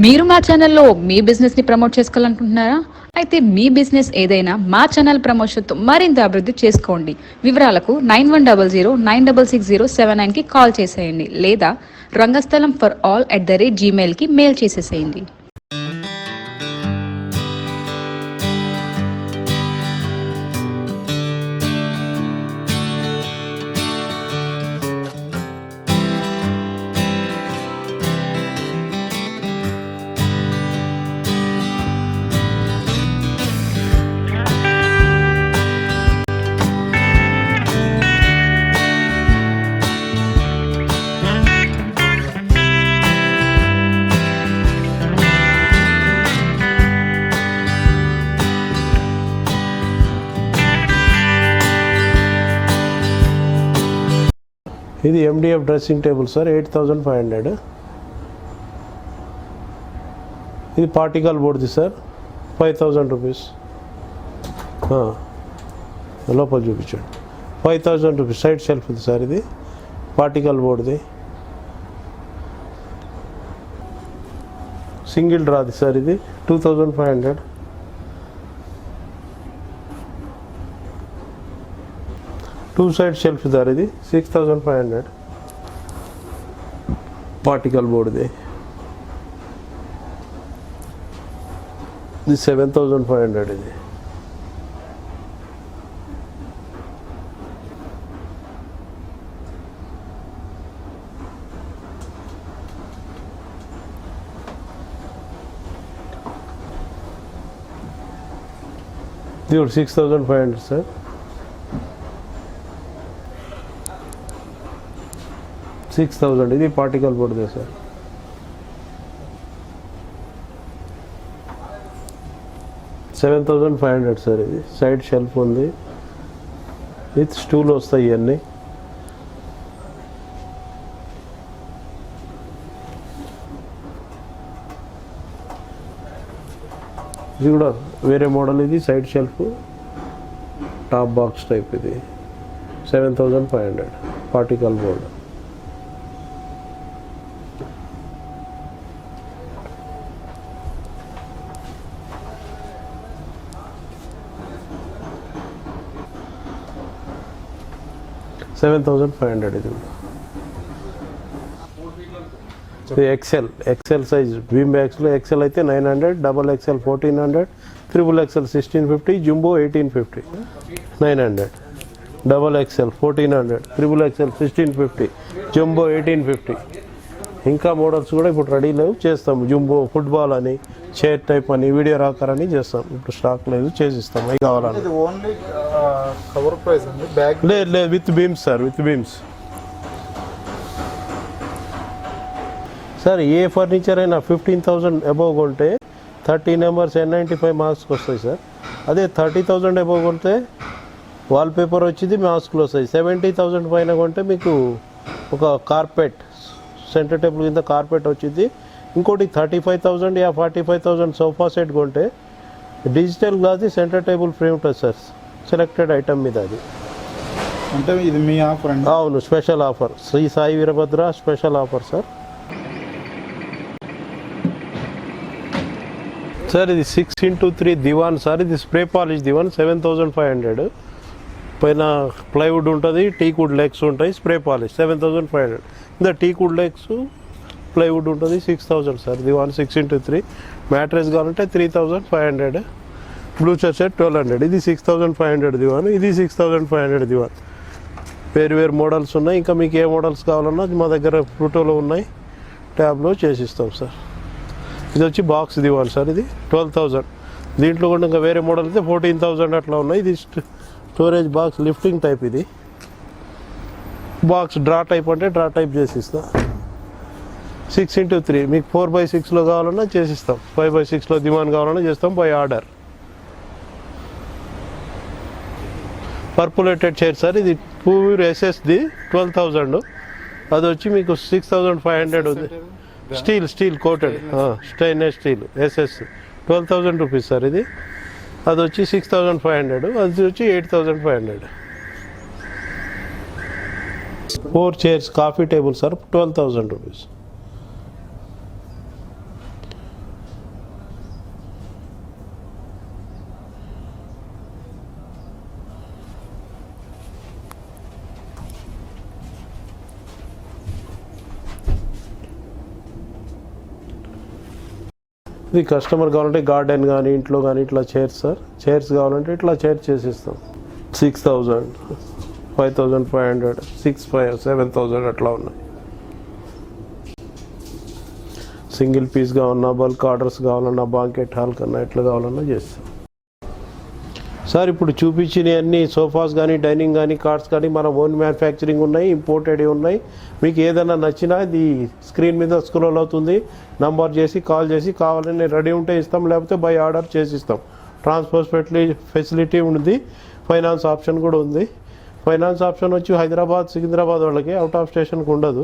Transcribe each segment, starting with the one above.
మీరు మా ఛానల్లో మీ బిజినెస్ ని ప్రమోట్ చేసుకోవాలనుకుంటున్నారా? అయితే మీ బిజినెస్ ఏదైనా మా ఛానల్ ప్రమోషన్తో మరింత అభివృద్ధి చేసుకోండి. వివరాలకు 9100966079 కి కాల్ చేసేయండి లేదా రంగస్థలం ఫర్ ఆల్ @gmail కి మెయిల్ చేసేసేయండి. ఇది MDF డ్రెస్సింగ్ టేబుల్ సార్ 8500. ఇది పార్టికల్ బోర్డ్ది సార్ 5000 రూపీస్. లోపల చూపించండి 5000 రూపీస్. సైడ్ షెల్ఫ్ది సార్ ఇది పార్టికల్ బోర్డ్ది. సింగిల్ డ్రాది సార్ ఇది 2500. టూ సైడ్ షెల్ఫ్ సార్ ఇది 6500 పార్టికల్ బోర్డ్ది. ఇది 7500 ఇది. ఇది 6500 సార్. 6000 ఇది పార్టికల్ బోర్డ్దే సార్. $7500 సార్. ఇది సైడ్ షెల్ఫ్ ఉంది విత్ స్టూల్ వస్తాయి ఇవన్నీ. ఇది కూడా వేరే మోడల్. ఇది side shelf top box type. ఇది 7500 పార్టికల్ బోర్డ్. $7500 ఇది. ఇది ఎక్సెల్ సైజ్ బీమ్ బ్యాగ్స్లో ఎక్సెల్ అయితే 900, XXL 1400, XXL 1650, jumbo 1850. 900, XXL 1400, XXL 1650, jumbo 1850. ఇంకా మోడల్స్ కూడా ఇప్పుడు రెడీ లేవు, చేస్తాము. జంబో ఫుట్బాల్ అని, చైర్ టైప్ అని, వీడియో రాకర్ అని చేస్తాం. ఇప్పుడు స్టాక్ లేదు, చేసిస్తాం. అవి కావాలని. లేదు with beams sir. With beams sir. ఏ ఫర్నిచర్ అయినా 15,000 అబోవ్ కొంటే 30 నెంబర్స్ N95 మాస్క్ వస్తాయి సార్. అదే 30,000 అబోవ్ కొంటే వాల్ పేపర్ వచ్చింది, మాస్క్లు వస్తాయి. 70,000 పైన కొంటే మీకు ఒక కార్పెట్, సెంటర్ టేబుల్ కింద కార్పెట్ వచ్చింది. ఇంకోటి 35,000 యా 45,000 సోఫా సెట్ కొంటే digital glass centre table frame ఉంటుంది సార్. సెలెక్టెడ్ ఐటమ్ మీద అది. అంటే ఇది మీ ఆఫర్ అండి? అవును, special offer. Shri Sai Veerabhadra special offer sir. Sir ఇది 6x3 దివాన్ సార్. ఇది స్ప్రే పాలిష్ దివాన్ 7500. పైన ప్లైవుడ్ ఉంటుంది, టీకుడ్ లెగ్స్ ఉంటాయి, స్ప్రే పాలిష్ 7500. ఇంకా టీకుడ్ లెగ్స్ ప్లైవుడ్ ఉంటుంది 6000 సార్. దివాన్ 6x3. మ్యాట్రెస్ కావాలంటే 3500. బ్లూచర్ సెట్ 1200. ఇది 6500 దివాన్. ఇది 6500 దివాన్. వేరు మోడల్స్ ఉన్నాయి. ఇంకా మీకు ఏ మోడల్స్ కావాలన్నా మా దగ్గర ఫ్రూటోలో ఉన్నాయి, ట్యాబ్లో చేసిస్తాం సార్. ఇది వచ్చి బాక్స్ దివాన్ సార్. ఇది 12,000. దీంట్లో కూడా ఇంకా వేరే మోడల్ అయితే 14,000 అట్లా ఉన్నాయి. ఇది స్టోరేజ్ బాక్స్ లిఫ్టింగ్ టైప్. ఇది బాక్స్ డ్రా టైప్ అంటే డ్రా టైప్ చేసిస్తా. 6x3 మీకు 4x6లో కావాలన్నా చేసిస్తాం. 5x6లో దివాన్ కావాలన్నా చేస్తాం by order. Perforated chair sir. ఇది పూర్ SSది 12,000. అది వచ్చి మీకు 6500 ఉంది. Steel coated stainless steel SS 12,000 rupees sir. ఇది అది వచ్చి 6500. అది వచ్చి 8500. 4 chairs coffee table sir 12,000 rupees. ఇది కస్టమర్ కావాలంటే గార్డెన్ కానీ ఇంట్లో కానీ ఇట్లా చైర్స్ సార్. చైర్స్ కావాలంటే ఇట్లా చైర్ చేసిస్తాం. 6,000, 5,500, 6,500, 7,000 అట్లా ఉన్నాయి. సింగిల్ పీస్ కావాలన్నా, బల్క్ ఆర్డర్స్ కావాలన్నా, బాంకెట్ హాల్ కన్నా ఎట్లా కావాలన్నా చేస్తాం సార్. ఇప్పుడు చూపించిన అన్ని సోఫాస్ కానీ, డైనింగ్ కానీ, కార్డ్స్ కానీ మన ఓన్ మ్యానుఫ్యాక్చరింగ్ ఉన్నాయి, ఇంపోర్టెడ్ ఉన్నాయి. మీకు ఏదైనా నచ్చినా ఇది స్క్రీన్ మీద స్క్రోల్ అవుతుంది. నంబర్ చేసి కాల్ చేసి కావాలని రెడీ ఉంటే ఇస్తాం, లేకపోతే బై ఆర్డర్ చేసి ఇస్తాం. ట్రాన్స్పోర్ట్ ఫెసిలిటీ ఉంది, ఫైనాన్స్ ఆప్షన్ కూడా ఉంది. ఫైనాన్స్ ఆప్షన్ వచ్చి హైదరాబాద్, సికింద్రాబాద్ వాళ్ళకి, అవుట్ ఆఫ్ స్టేషన్కి ఉండదు.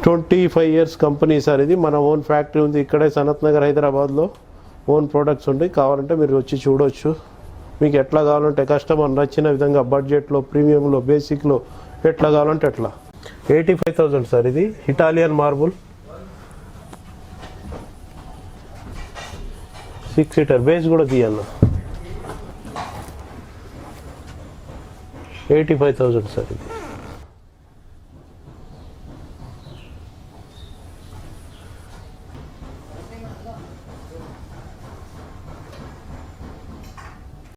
25 years కంపెనీ సార్ ఇది. మన ఓన్ ఫ్యాక్టరీ ఉంది ఇక్కడే సనత్ నగర్ హైదరాబాద్లో. ఓన్ ప్రొడక్ట్స్ ఉంటాయి, కావాలంటే మీరు వచ్చి చూడవచ్చు. మీకు ఎట్లా కావాలంటే కస్టమర్ నచ్చిన విధంగా బడ్జెట్లో, ప్రీమియంలో, బేసిక్లో ఎట్లా కావాలంటే ఎట్లా. 85,000 సార్ ఇది. ఇటాలియన్ మార్బుల్ 6 seater బేస్ కూడా తీయన్న. 85,000 సార్ ఇది.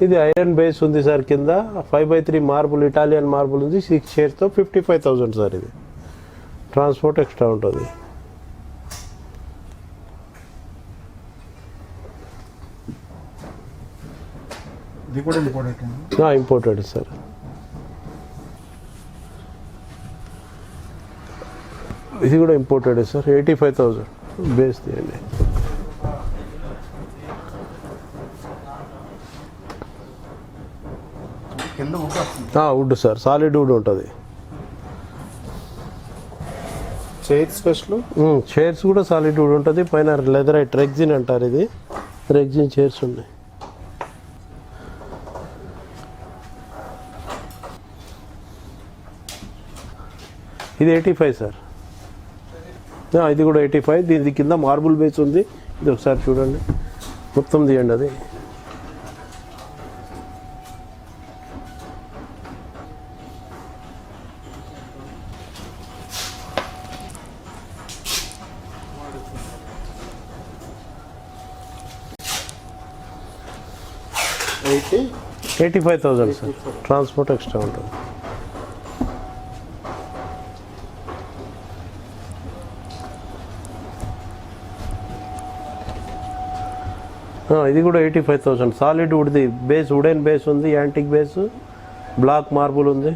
ఇది ఐరన్ బేస్ ఉంది సార్. కింద 5/3 మార్బుల్, ఇటాలియన్ మార్బుల్ ఉంది. 6 chairsతో 55,000 సార్ ఇది. ట్రాన్స్పోర్ట్ ఎక్స్ట్రా ఉంటుంది. ఇది కూడా ఇంపార్టెంట్. Imported sir. ఇది కూడా ఇంపోర్టెడ్ సార్. 85,000 బేస్ తీయండి. కింద వుడ్ సార్, సాలిడ్ వుడ్ ఉంటుంది. Chair special. చైర్స్ కూడా సాలిడ్ వుడ్ ఉంటుంది. పైన లెదరైట్ రెగ్జిన్ అంటారు, ఇది రెగ్జిన్ చైర్స్ ఉన్నాయి. ఇది 85 సార్. ఇది కూడా 85. దీని కింద మార్బుల్ బేస్ ఉంది. ఇది ఒకసారి చూడండి, మొత్తం తీయండి. అది ఎయిటీ 85,000 సార్. ట్రాన్స్పోర్ట్ ఎక్స్ట్రా ఉంటుంది. ఇది కూడా 85,000. సాలిడ్ వుడ్ది బేస్, వుడెన్ బేస్ ఉంది, యాంటిక్ బేస్, బ్లాక్ మార్బుల్ ఉంది.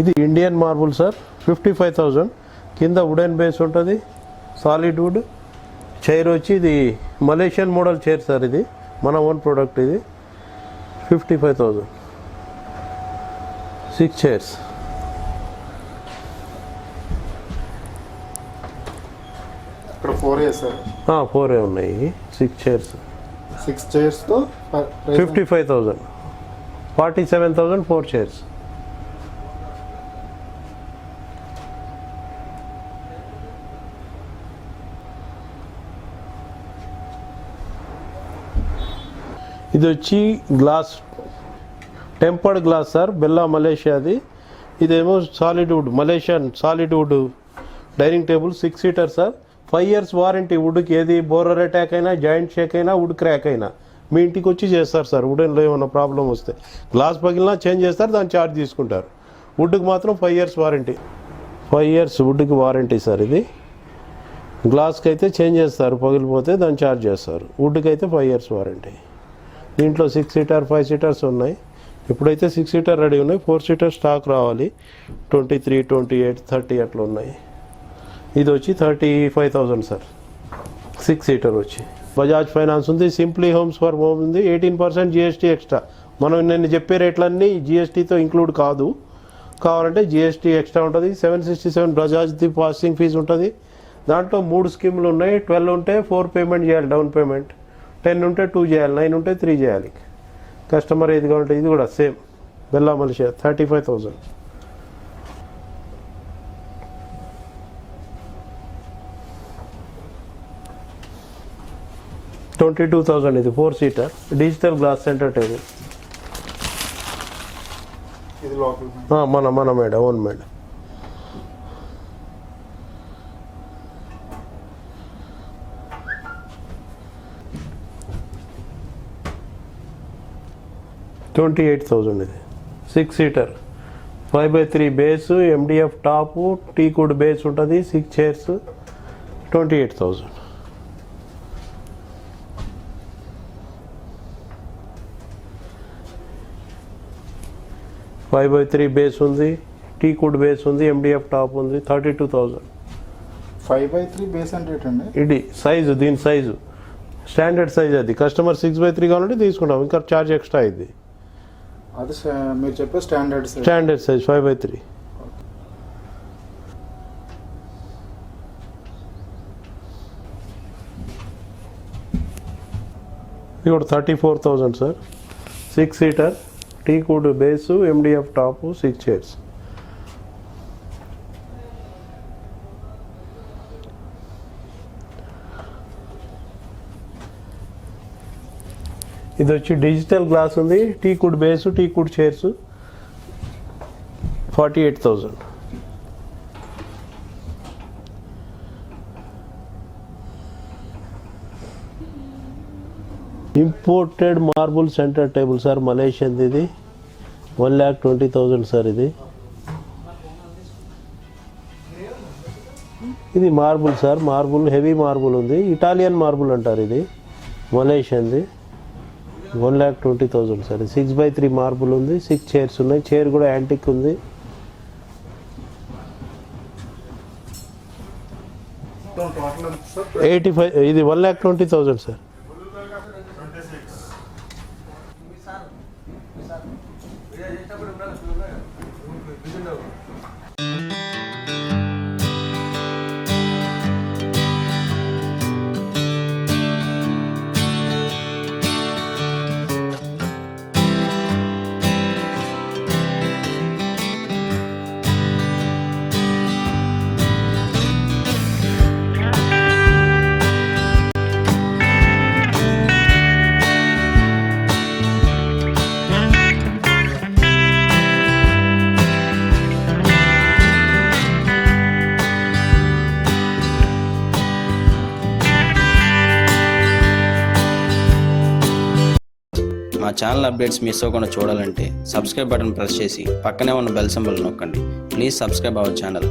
ఇది ఇండియన్ మార్బుల్ సార్. 55,000. కింద వుడెన్ బేస్ ఉంటుంది, సాలిడ్ వుడ్. చైర్ వచ్చి ఇది మలేషియన్ మోడల్ చైర్ సార్. ఇది మన ఓన్ ప్రోడక్ట్. ఇది 55,000. 6 chairs. ఇక్కడ 4 సార్. 4 ఉన్నాయి. 6 chairs. 6 chairsతో 55,000. 47,000 4 chairs. ఇది వచ్చి glass, tempered glass sir. Bella మలేషియాది. ఇదేమో solid wood, Malaysian solid wood dining table. 6 seater sir. 5 years warranty. వుడ్కి ఏది బోరర్ అటాక్ అయినా, జాయింట్ షేక్ అయినా, వుడ్ క్రాక్ అయినా మీ ఇంటికి వచ్చి చేస్తారు సార్. వుడెన్లో ఏమైనా ప్రాబ్లం వస్తే గ్లాస్ పగిలినా చేంజ్ చేస్తారు, దాని ఛార్జ్ తీసుకుంటారు. వుడ్కి మాత్రం 5 years వారంటీ. 5 years వుడ్కి వారంటీ సార్. ఇది గ్లాస్కి అయితే చేంజ్ చేస్తారు, పగిలిపోతే దాన్ని ఛార్జ్ చేస్తారు. వుడ్కి అయితే 5 years వారంటీ. దీంట్లో 6 seater, 5 seaters ఉన్నాయి. ఇప్పుడైతే 6 seater రెడీ ఉన్నాయి. 4 seater స్టాక్ రావాలి. 23, 28, 30 అట్లా ఉన్నాయి. ఇది వచ్చి 35,000 సార్. 6 seater వచ్చి బజాజ్ ఫైనాన్స్ ఉంది. సింప్లీ హోమ్స్ ఫర్ హోమ్ ఉంది. 18% GST ఎక్స్ట్రా. మనం నేను చెప్పే రేట్లన్నీ GSTతో ఇంక్లూడ్ కాదు. కావాలంటే GST ఎక్స్ట్రా ఉంటుంది. 767 బజాజ్ది ప్రాసెసింగ్ ఫీజు ఉంటుంది. దాంట్లో 3 స్కీములు ఉన్నాయి. 12 ఉంటే 4 పేమెంట్ చేయాలి, డౌన్ పేమెంట్. 10 ఉంటే 2 చేయాలి, 9 ఉంటే 3 చేయాలి. కస్టమర్ ఏది కావాలంటే ఇది కూడా సేమ్. Bella Malaysia 35,000. 22,000 ఇది 4 seater digital glass centre table. ఇది లోకల్ మన మేడ, ఓన్ మేడ. 28,000 ఇది 6 seater 5x3 base MDF top టీకుడ్ base ఉంటుంది 6 chairs 28,000. Five by three base ఉంది టీకుడ్ బేస్ ఉంది MDF టాప్ ఉంది 32,000. 5x3 బేస్ అంటే ఏంటండి? ఇది సైజు దీని సైజు స్టాండర్డ్ సైజ్ అది కస్టమర్ 6x3 కావాలంటే తీసుకుంటాం ఇంకా ఛార్జ్ ఎక్స్ట్రా అయింది. అది మీరు చెప్పే standard size. Standard size 5x3. ఇది కూడా 34,000 sir 6 seater టీకుడ్ base MDF top 6 chairs. ఇది వచ్చి డిజిటల్ గ్లాస్ ఉంది టీకుడ్ base టీకుడ్ chairs 48,000. Imported marble centre table sir Malaysian ఇది 1,20,000 సార్. ఇది marble sir marble heavy marble ఉంది ఇటాలియన్ మార్బుల్ అంటారు ఇది మలేషియన్ది 1,20,000 సార్. 6x3 మార్బుల్ ఉంది 6 చైర్స్ ఉన్నాయి చైర్ కూడా యాంటిక్ ఉంది. టోటల్ 85 ఇది 1,20,000 సార్. మా ఛానల్ అప్డేట్స్ మిస్ అవ్వకుండా చూడాలంటే సబ్స్క్రైబ్ బటన్ ప్రెస్ చేసి పక్కనే ఉన్న బెల్ సింబల్ నొక్కండి. Please subscribe our channel.